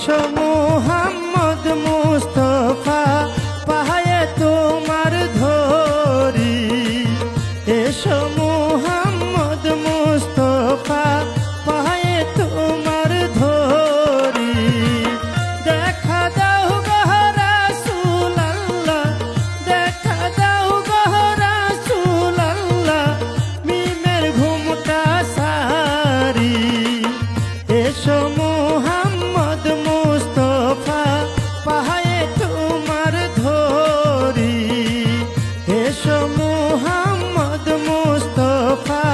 এসো মুহাম্মদ মুস্তাফা পায়ে তোমার ধরি। এসো মুহাম্মদ মুস্তাফা পায়ে তোমার ধরি। দেখা দাও গো রাসূলুল্লাহ, দেখা দাও গো রাসূলুল্লাহ, মিমের ঘুমটা সারি। এসো মুহাম্মদ মুস্তাফা পায়ে তোমার ধরি। এসো মুহাম্মদ মুস্তাফা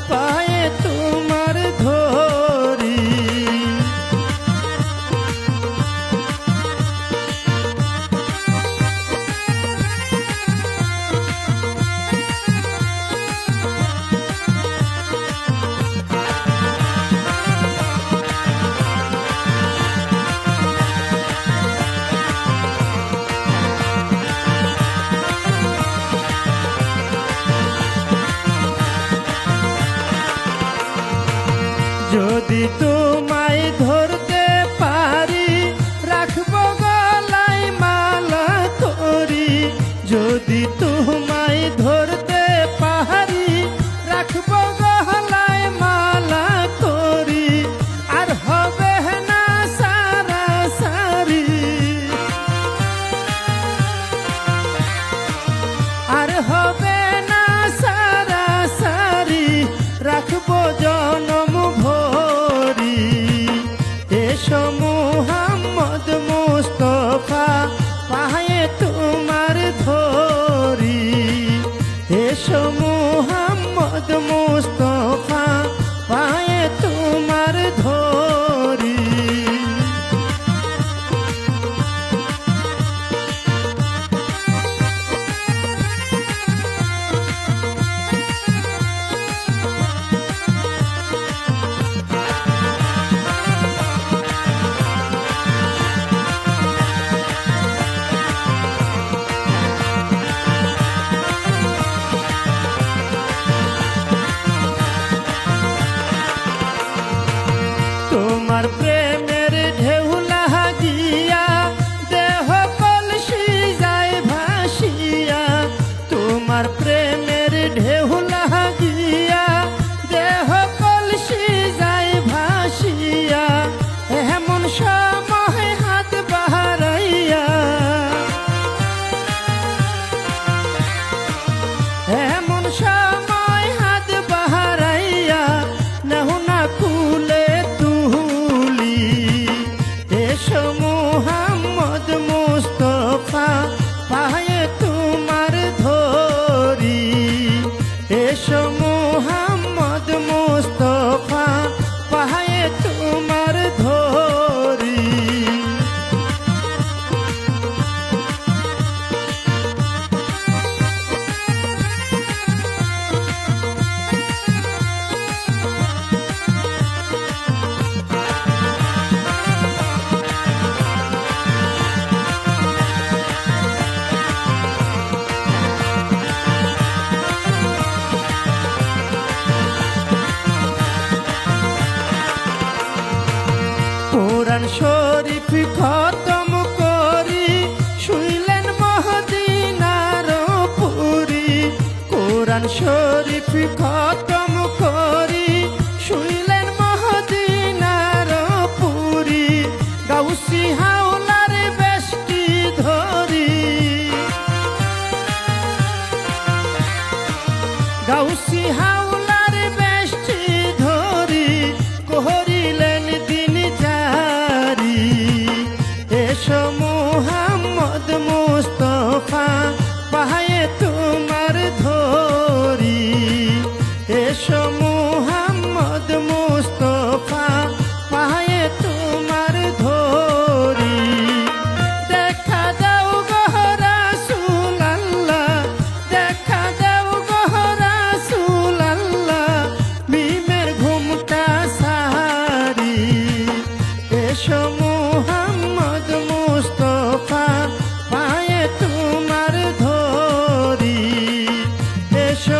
পায়ে তোমার ধরি। যদি তোমায় ধরতে পারি রাখবো গলায় মালা তোরি। যদি তোমায় ধরতে পারি রাখবো গলায় মালা তোরি। আর হবে না সারা সারি, আর হবে না সারা সারি, রাখবো জনম ভরি। এসো মুহাম্মদ মুস্তাফা পায়ে তোমার ধরি। এসো মুহাম্মদ মুস্তাফা পায়ে তোমার ধরি। তোমার প্রেমের ঢেউ লাগিয়া দেহ কলসি যায় ভাসিয়া। তোমার প্রেমের ঢেউ লাগিয়া দেহ কলসি যায় ভাসিয়া। এমন সময় হাত বাড়াইয়া, এমন সময় হাত বাড়াইয়া নেও না কুলে তুলি। এসো মুহাম্মদ মুস্তাফা পায়ে তোমার ধরি। এসো মুহাম্মদ মুস্তাফা পায়ে তোমার ধরি। কোরআন শরীফ খতম করি শুইলেন মদিনার পুরি। কোরআন শরীফ খতম করি শুইলেন মদিনার পুরি। গাউসি হাওলার বেশটি ধরি, গাউসি হাওলার বেশটি ধরি করিলেন দিন জারি। এসো মুহাম্মদ মুস্তাফা পায়ে তোমার ধরি। এসো মুহাম্মদ মুস্তাফা পায়ে তোমার ধরি। দেখা দাও গো রাসূলুল্লাহ, দেখা দাও গো রাসূলুল্লাহ, মিমের ঘুমটা সারি। এসো মুহাম্মদ মুস্তাফা পায়ে তোমার ধরি। এসো